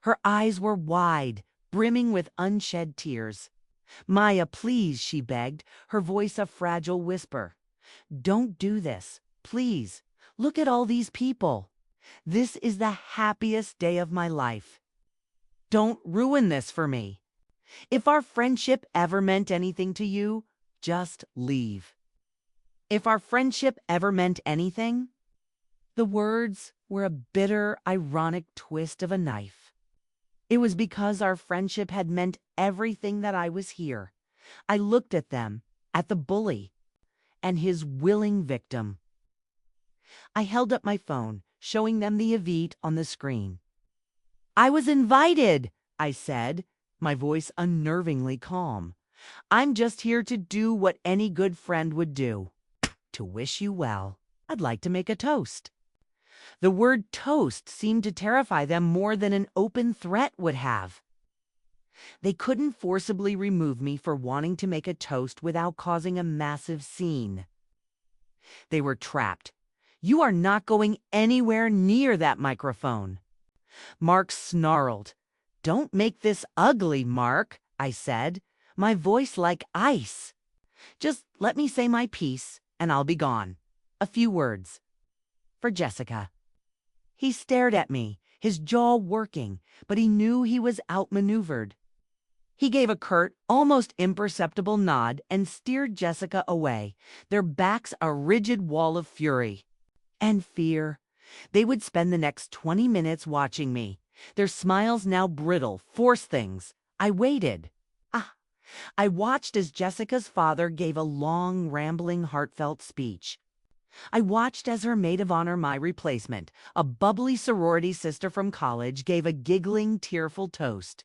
Her eyes were wide, brimming with unshed tears. "Maya, please," she begged, her voice a fragile whisper. "Don't do this, please. Look at all these people. This is the happiest day of my life. Don't ruin this for me. If our friendship ever meant anything to you, just leave." If our friendship ever meant anything? The words were a bitter, ironic twist of a knife. It was because our friendship had meant everything that I was here. I looked at them, at the bully, and his willing victim. I held up my phone, showing them the event on the screen. "I was invited," I said, my voice unnervingly calm. "I'm just here to do what any good friend would do. To wish you well. I'd like to make a toast." The word toast seemed to terrify them more than an open threat would have. They couldn't forcibly remove me for wanting to make a toast without causing a massive scene. They were trapped. "You are not going anywhere near that microphone." Mark snarled. "Don't make this ugly, Mark," I said, my voice like ice. "Just let me say my piece, and I'll be gone. A few words. For Jessica." He stared at me, his jaw working, but he knew he was outmaneuvered. He gave a curt, almost imperceptible nod and steered Jessica away, their backs a rigid wall of fury and fear. They would spend the next 20 minutes watching me, their smiles now brittle, force things. I waited. I watched as Jessica's father gave a long, rambling, heartfelt speech. I watched as her maid of honor, my replacement, a bubbly sorority sister from college, gave a giggling, tearful toast.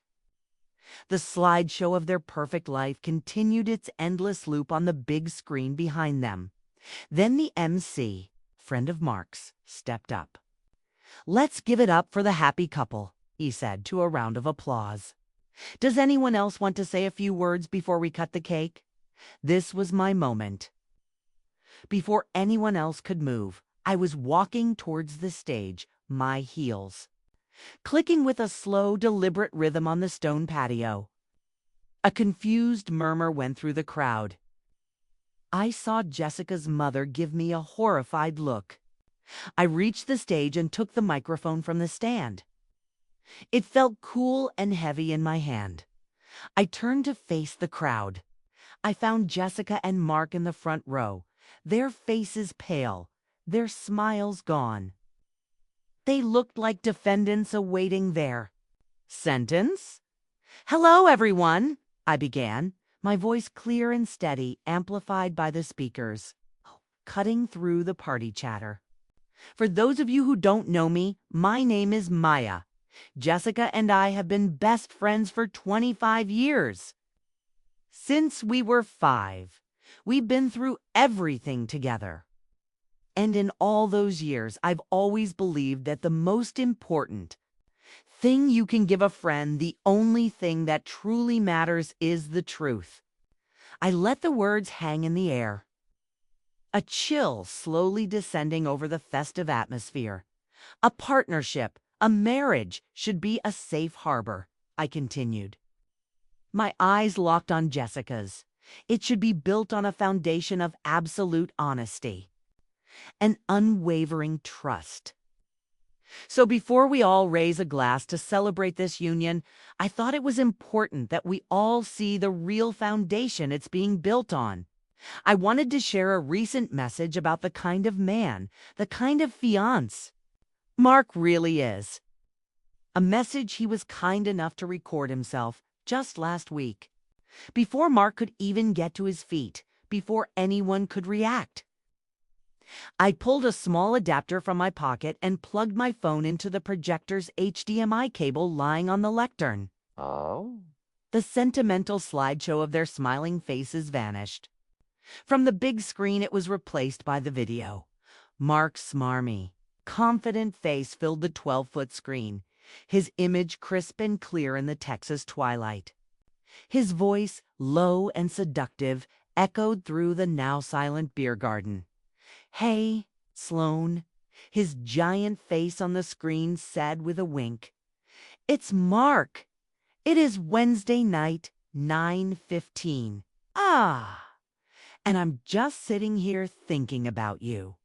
The slideshow of their perfect life continued its endless loop on the big screen behind them. Then the MC, friend of Mark's, stepped up. "Let's give it up for the happy couple," he said to a round of applause. Does anyone else want to say a few words before we cut the cake? This was my moment. Before anyone else could move, I was walking towards the stage, my heels clicking with a slow, deliberate rhythm on the stone patio. A confused murmur went through the crowd. I saw Jessica's mother give me a horrified look. I reached the stage and took the microphone from the stand. It felt cool and heavy in my hand. I turned to face the crowd. I found Jessica and Mark in the front row, their faces pale, their smiles gone. They looked like defendants awaiting their sentence. "Hello, everyone," I began, my voice clear and steady, amplified by the speakers, cutting through the party chatter. "For those of you who don't know me, my name is Maya. Jessica and I have been best friends for 25 years. Since we were 5, we've been through everything together. And in all those years, I've always believed that the most important thing you can give a friend, the only thing that truly matters, is the truth." I let the words hang in the air, a chill slowly descending over the festive atmosphere. "A partnership, a marriage, should be a safe harbor," I continued. My eyes locked on Jessica's. "It should be built on a foundation of absolute honesty, an unwavering trust. So before we all raise a glass to celebrate this union, I thought it was important that we all see the real foundation it's being built on. I wanted to share a recent message about the kind of man, the kind of fiancé Mark really is. A message he was kind enough to record himself just last week, before Mark could even get to his feet, before anyone could react. I pulled a small adapter from my pocket and plugged my phone into the projector's HDMI cable lying on the lectern. Oh. The sentimental slideshow of their smiling faces vanished. From the big screen, it was replaced by the video. Mark's smarmy, confident face filled the 12-foot screen, his image crisp and clear in the Texas twilight. His voice, low and seductive, echoed through the now silent beer garden. "Hey, Sloan," his giant face on the screen said with a wink. "It's Mark. It is Wednesday night, 9:15. Ah, and I'm just sitting here thinking about you.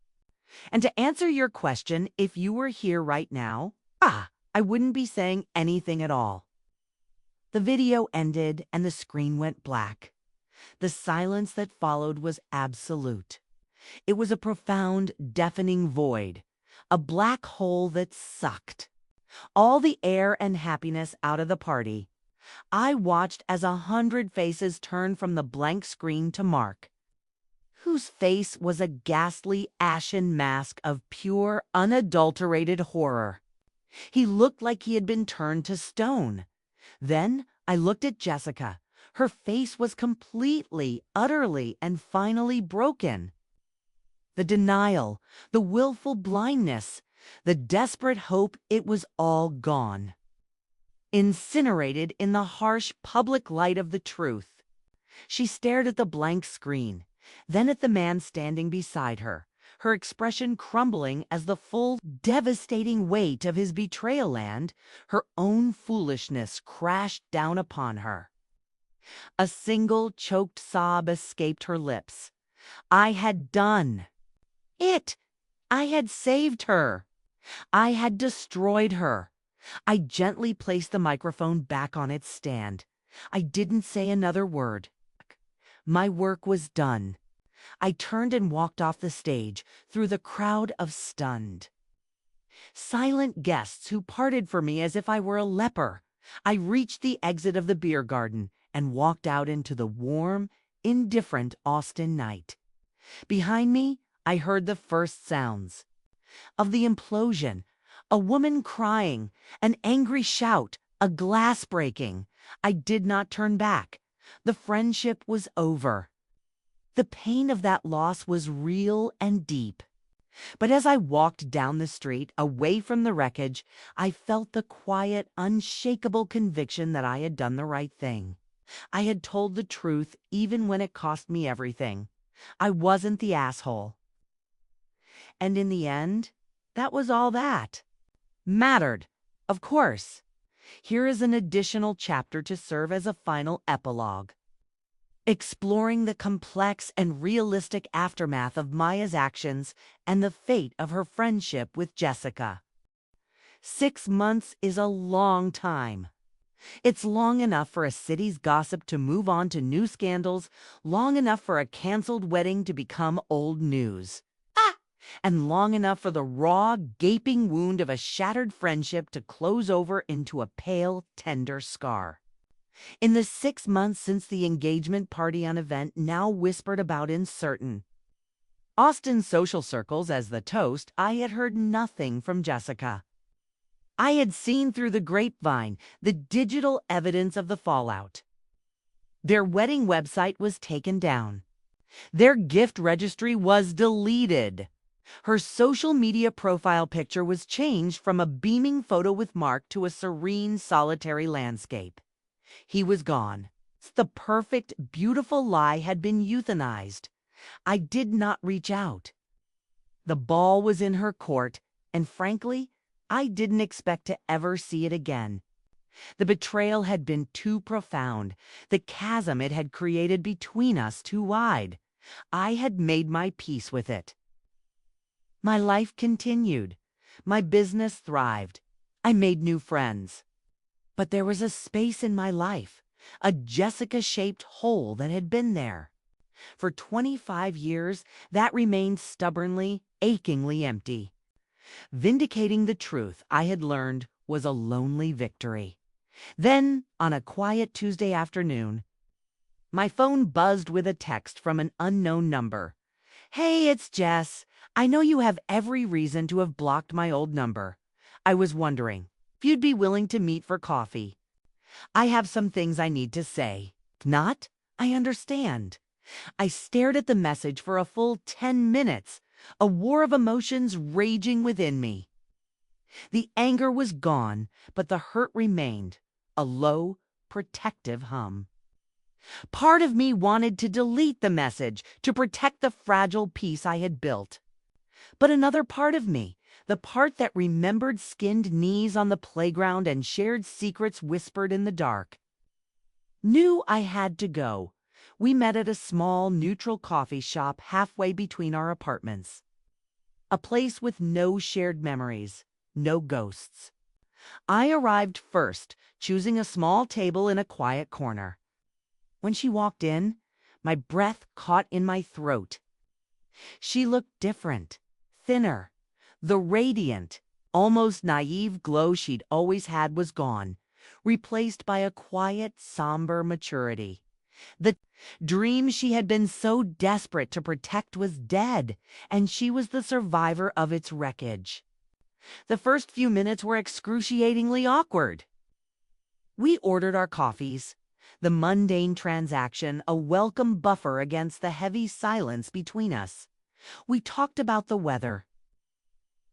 And to answer your question, if you were here right now, I wouldn't be saying anything at all." The video ended and the screen went black. The silence that followed was absolute. It was a profound, deafening void, a black hole that sucked all the air and happiness out of the party. I watched as 100 faces turned from the blank screen to Mark, whose face was a ghastly, ashen mask of pure, unadulterated horror. He looked like he had been turned to stone. Then I looked at Jessica. Her face was completely, utterly, and finally broken. The denial, the willful blindness, the desperate hope, it was all gone. Incinerated in the harsh public light of the truth. She stared at the blank screen, then at the man standing beside her, her expression crumbling as the full, devastating weight of his betrayal and her own foolishness crashed down upon her. A single choked sob escaped her lips. I had done it. I had saved her. I had destroyed her. I gently placed the microphone back on its stand. I didn't say another word. My work was done. I turned and walked off the stage, through the crowd of stunned, silent guests who parted for me as if I were a leper. I reached the exit of the beer garden and walked out into the warm, indifferent Austin night. Behind me, I heard the first sounds of the implosion, a woman crying, an angry shout, a glass breaking. I did not turn back. The friendship was over. The pain of that loss was real and deep. But as I walked down the street, away from the wreckage, I felt the quiet, unshakable conviction that I had done the right thing. I had told the truth even when it cost me everything. I wasn't the asshole. And in the end, that was all that mattered. Of course. Here is an additional chapter to serve as a final epilogue, exploring the complex and realistic aftermath of Maya's actions and the fate of her friendship with Jessica. 6 months is a long time. It's long enough for a city's gossip to move on to new scandals, long enough for a canceled wedding to become old news. And long enough for the raw, gaping wound of a shattered friendship to close over into a pale, tender scar. In the 6 months since the engagement party on event now whispered about in certain Austin social circles as the toast, I had heard nothing from Jessica. I had seen through the grapevine the digital evidence of the fallout. Their wedding website was taken down. Their gift registry was deleted. Her social media profile picture was changed from a beaming photo with Mark to a serene, solitary landscape. He was gone. The perfect, beautiful lie had been euthanized. I did not reach out. The ball was in her court, and frankly, I didn't expect to ever see it again. The betrayal had been too profound, the chasm it had created between us too wide. I had made my peace with it. My life continued. My business thrived. I made new friends. But there was a space in my life, a Jessica-shaped hole that had been there. For 25 years, that remained stubbornly, achingly empty. Vindicating the truth I had learned was a lonely victory. Then, on a quiet Tuesday afternoon, my phone buzzed with a text from an unknown number. "Hey, it's Jess. I know you have every reason to have blocked my old number. I was wondering if you'd be willing to meet for coffee. I have some things I need to say. If not, I understand." I stared at the message for a full 10 minutes, a war of emotions raging within me. The anger was gone, but the hurt remained, a low, protective hum. Part of me wanted to delete the message to protect the fragile peace I had built. But another part of me, the part that remembered skinned knees on the playground and shared secrets whispered in the dark, knew I had to go. We met at a small, neutral coffee shop halfway between our apartments. A place with no shared memories, no ghosts. I arrived first, choosing a small table in a quiet corner. When she walked in, my breath caught in my throat. She looked different, thinner. The radiant, almost naive glow she'd always had was gone, replaced by a quiet, somber maturity. The dream she had been so desperate to protect was dead, and she was the survivor of its wreckage. The first few minutes were excruciatingly awkward. We ordered our coffees, the mundane transaction a welcome buffer against the heavy silence between us. We talked about the weather,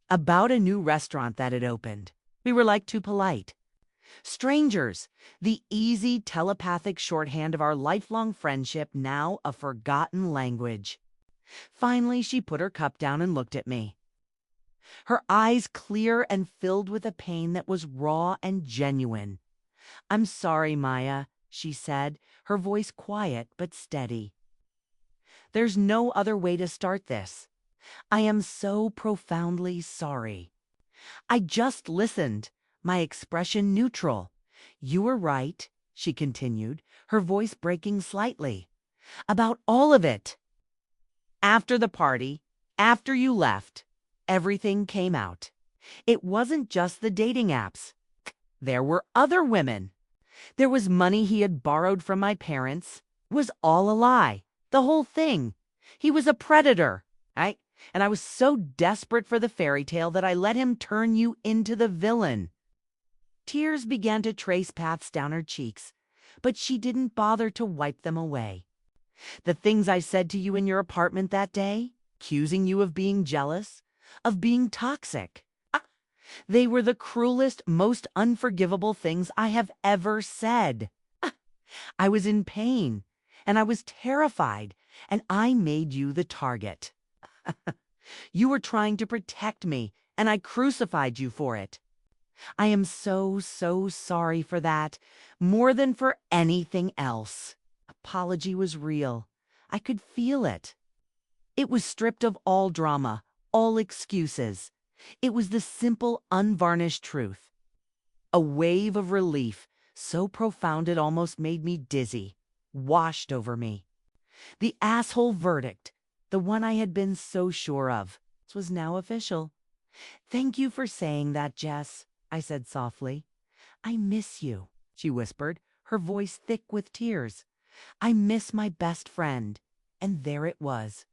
about a new restaurant that had opened. We were like two polite strangers, the easy telepathic shorthand of our lifelong friendship, now a forgotten language. Finally, she put her cup down and looked at me. Her eyes clear and filled with a pain that was raw and genuine. "I'm sorry, Maya," she said, her voice quiet but steady. "There's no other way to start this. I am so profoundly sorry. I just listened, my expression neutral. You were right," she continued, her voice breaking slightly, "about all of it. After the party, after you left, everything came out. It wasn't just the dating apps. There were other women. There was money he had borrowed from my parents. It was all a lie. The whole thing. He was a predator. And I was so desperate for the fairy tale that I let him turn you into the villain." Tears began to trace paths down her cheeks, but she didn't bother to wipe them away. "The things I said to you in your apartment that day, accusing you of being jealous, of being toxic. They were the cruelest, most unforgivable things I have ever said. I was in pain, and I was terrified, and I made you the target. You were trying to protect me, and I crucified you for it. I am so, so sorry for that, more than for anything else. Apology was real. I could feel it. It was stripped of all drama, all excuses. It was the simple, unvarnished truth. A wave of relief, so profound it almost made me dizzy, washed over me. The asshole verdict, the one I had been so sure of, was now official. "Thank you for saying that, Jess," I said softly. "I miss you," she whispered, her voice thick with tears. "I miss my best friend." And there it was,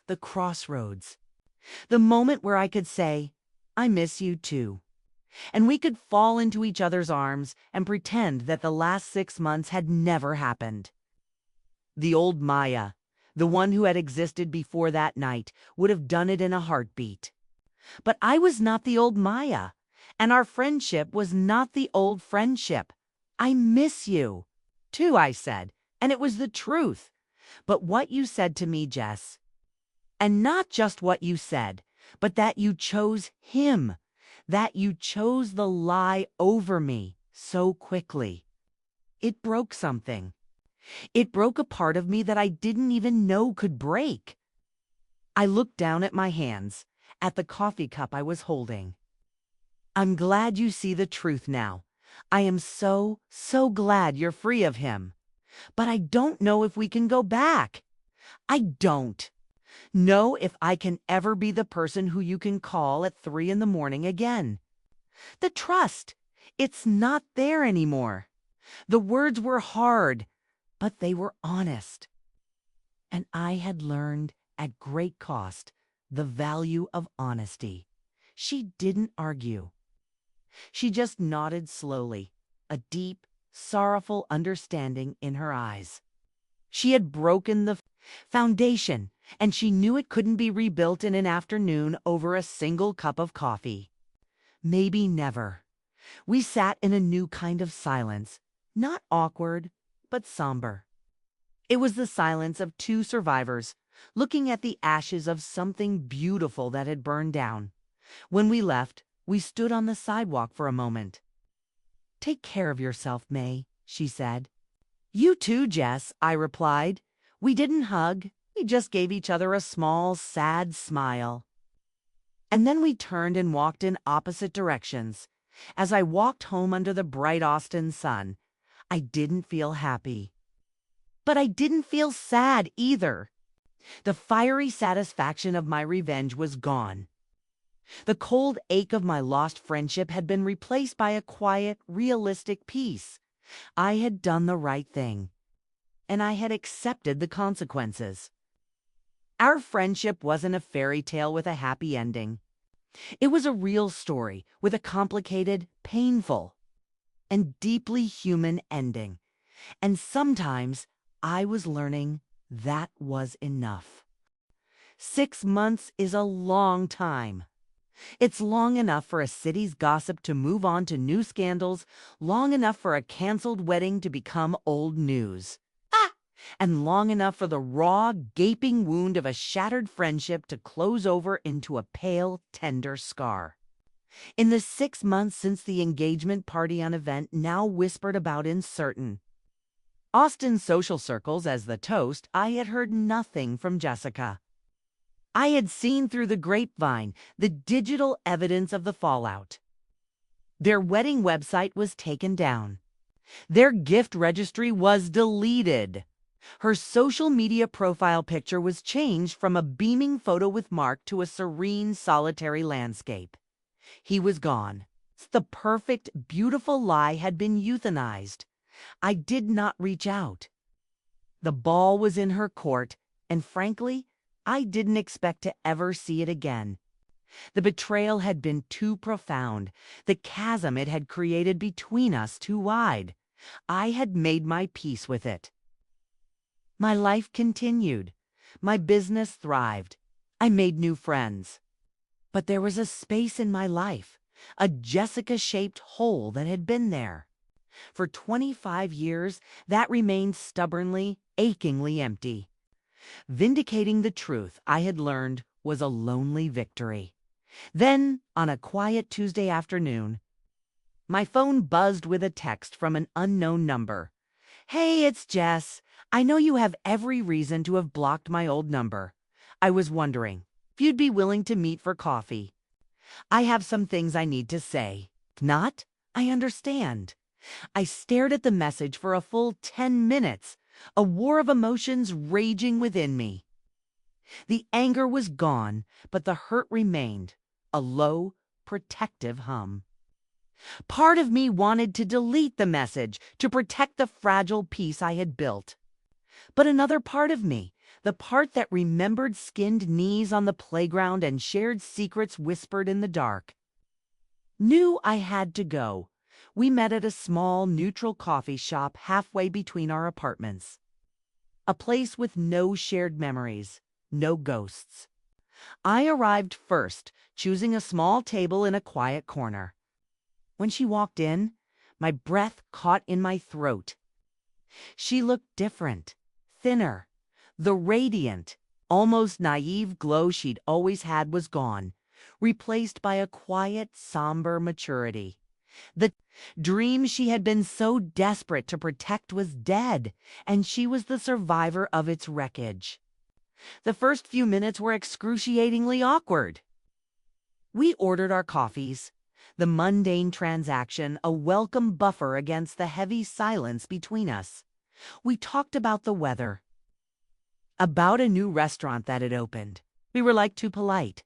the crossroads. The moment where I could say, "I miss you too." And we could fall into each other's arms and pretend that the last 6 months had never happened. The old Maya, the one who had existed before that night, would have done it in a heartbeat. But I was not the old Maya, and our friendship was not the old friendship. "I miss you, too," I said, and it was the truth. But what you said to me, Jess, and not just what you said, but that you chose him, that you chose the lie over me so quickly. It broke something. It broke a part of me that I didn't even know could break. I looked down at my hands, at the coffee cup I was holding. "I'm glad you see the truth now. I am so, so glad you're free of him. But I don't know if we can go back. I don't know if I can ever be the person who you can call at 3 in the morning again. The trust, it's not there anymore. The words were hard, but they were honest. And I had learned at great cost the value of honesty." She didn't argue. She just nodded slowly, a deep, sorrowful understanding in her eyes. She had broken the foundation, and she knew it couldn't be rebuilt in an afternoon over a single cup of coffee. Maybe never. We sat in a new kind of silence, not awkward, but somber. It was the silence of two survivors, looking at the ashes of something beautiful that had burned down. When we left, we stood on the sidewalk for a moment. "Take care of yourself, May," she said. "You too, Jess," I replied. We didn't hug. We just gave each other a small, sad smile. And then we turned and walked in opposite directions. As I walked home under the bright Austin sun, I didn't feel happy. But I didn't feel sad either. The fiery satisfaction of my revenge was gone. The cold ache of my lost friendship had been replaced by a quiet, realistic peace. I had done the right thing, and I had accepted the consequences. Our friendship wasn't a fairy tale with a happy ending. It was a real story with a complicated, painful, and deeply human ending. And sometimes I was learning that was enough. 6 months is a long time. It's long enough for a city's gossip to move on to new scandals, long enough for a canceled wedding to become old news. And long enough for the raw, gaping wound of a shattered friendship to close over into a pale, tender scar. In the 6 months since the engagement party on event now whispered about in certain Austin social circles as the toast, I had heard nothing from Jessica. I had seen through the grapevine the digital evidence of the fallout. Their wedding website was taken down. Their gift registry was deleted. Her social media profile picture was changed from a beaming photo with Mark to a serene, solitary landscape. He was gone. The perfect, beautiful lie had been euthanized. I did not reach out. The ball was in her court, and frankly, I didn't expect to ever see it again. The betrayal had been too profound, the chasm it had created between us too wide. I had made my peace with it. My life continued. My business thrived. I made new friends. But there was a space in my life, a Jessica-shaped hole that had been there. For 25 years, that remained stubbornly, achingly empty. Vindicating the truth I had learned was a lonely victory. Then, on a quiet Tuesday afternoon, my phone buzzed with a text from an unknown number. "Hey, it's Jess. I know you have every reason to have blocked my old number. I was wondering if you'd be willing to meet for coffee. I have some things I need to say. If not, I understand." I stared at the message for a full 10 minutes, a war of emotions raging within me. The anger was gone, but the hurt remained, a low, protective hum. Part of me wanted to delete the message to protect the fragile peace I had built. But another part of me, the part that remembered skinned knees on the playground and shared secrets whispered in the dark, knew I had to go. We met at a small, neutral coffee shop halfway between our apartments. A place with no shared memories, no ghosts. I arrived first, choosing a small table in a quiet corner. When she walked in, my breath caught in my throat. She looked different, thinner. The radiant, almost naive glow she'd always had was gone, replaced by a quiet, somber maturity. The dream she had been so desperate to protect was dead, and she was the survivor of its wreckage. The first few minutes were excruciatingly awkward. We ordered our coffees, the mundane transaction a welcome buffer against the heavy silence between us. We talked about the weather, about a new restaurant that had opened. We were like two polite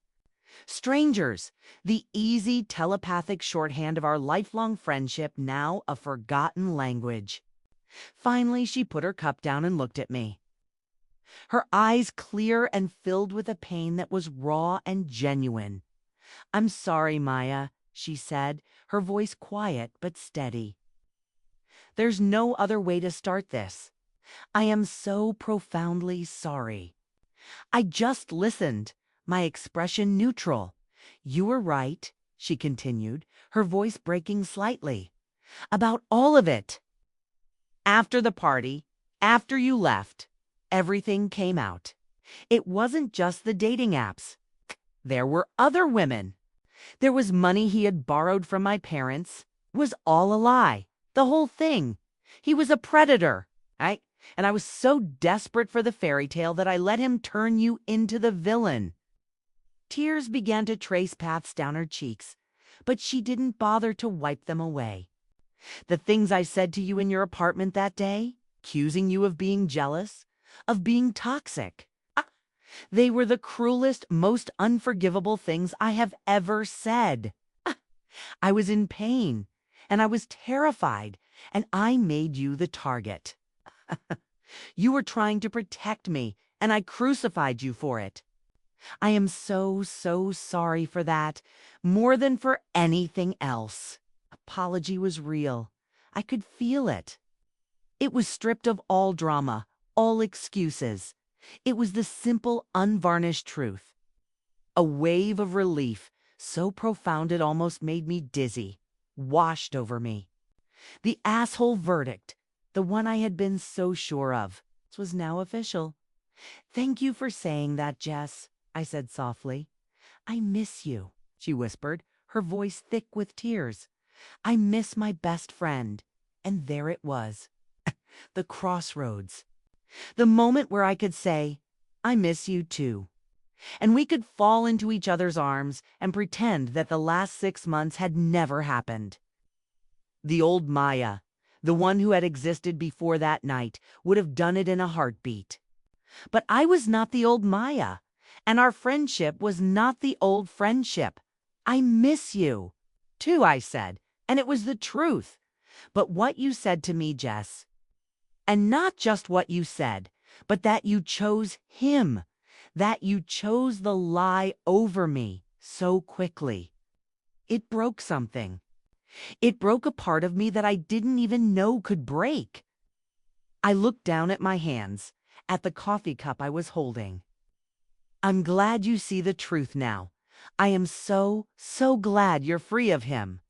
strangers, the easy telepathic shorthand of our lifelong friendship, now a forgotten language. Finally, she put her cup down and looked at me. Her eyes clear and filled with a pain that was raw and genuine. "I'm sorry, Maya," she said, her voice quiet but steady. "There's no other way to start this. I am so profoundly sorry. I just listened, my expression neutral. You were right," she continued, her voice breaking slightly, "about all of it. After the party, after you left, everything came out. It wasn't just the dating apps. There were other women. There was money he had borrowed from my parents. It was all a lie. The whole thing. He was a predator. And I was so desperate for the fairy tale that I let him turn you into the villain." Tears began to trace paths down her cheeks, but she didn't bother to wipe them away. "The things I said to you in your apartment that day, accusing you of being jealous, of being toxic, they were the cruelest, most unforgivable things I have ever said. I was in pain, and I was terrified, and I made you the target. You were trying to protect me, and I crucified you for it. I am so, so sorry for that, more than for anything else." Apology was real. I could feel it. It was stripped of all drama, all excuses. It was the simple, unvarnished truth. A wave of relief, so profound it almost made me dizzy, washed over me. The asshole verdict, the one I had been so sure of, was now official. "Thank you for saying that, Jess," I said softly. "I miss you," she whispered, her voice thick with tears. "I miss my best friend." And there it was. The crossroads. The moment where I could say, "I miss you too." And we could fall into each other's arms and pretend that the last 6 months had never happened. The old Maya, the one who had existed before that night, would have done it in a heartbeat. But I was not the old Maya, and our friendship was not the old friendship. "I miss you, too," I said, and it was the truth. But what you said to me, Jess, and not just what you said, but that you chose him, that you chose the lie over me so quickly. It broke something. It broke a part of me that I didn't even know could break. I looked down at my hands, at the coffee cup I was holding. "I'm glad you see the truth now. I am so, so glad you're free of him.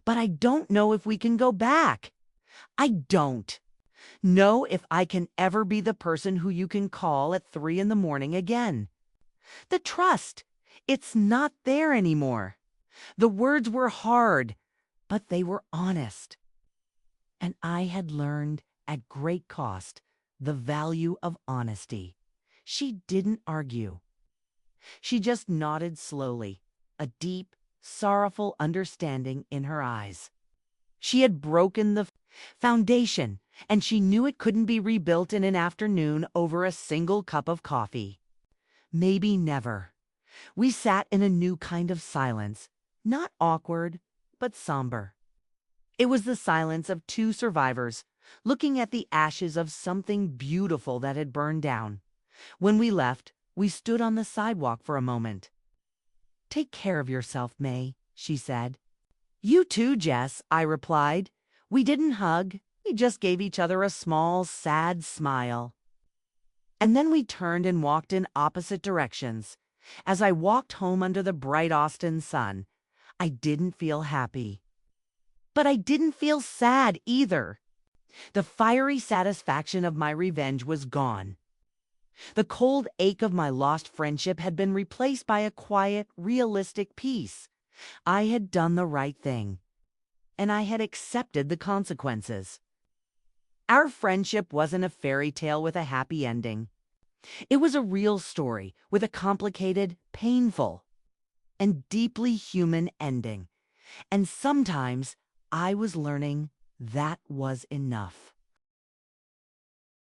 But I don't know if we can go back. I don't know if I can ever be the person who you can call at 3 in the morning again. The trust, it's not there anymore. The words were hard, but they were honest. And I had learned at great cost the value of honesty. She didn't argue. She just nodded slowly, a deep, sorrowful understanding in her eyes. She had broken the foundation, and she knew it couldn't be rebuilt in an afternoon over a single cup of coffee. Maybe never. We sat in a new kind of silence, not awkward, but somber. It was the silence of two survivors, looking at the ashes of something beautiful that had burned down. When we left, we stood on the sidewalk for a moment. "Take care of yourself, May," she said. "You too, Jess," I replied. We didn't hug. We just gave each other a small, sad smile. And then we turned and walked in opposite directions. As I walked home under the bright Austin sun, I didn't feel happy. But I didn't feel sad either. The fiery satisfaction of my revenge was gone. The cold ache of my lost friendship had been replaced by a quiet, realistic peace. I had done the right thing, and I had accepted the consequences. Our friendship wasn't a fairy tale with a happy ending. It was a real story with a complicated, painful, and deeply human ending. And sometimes I was learning that was enough.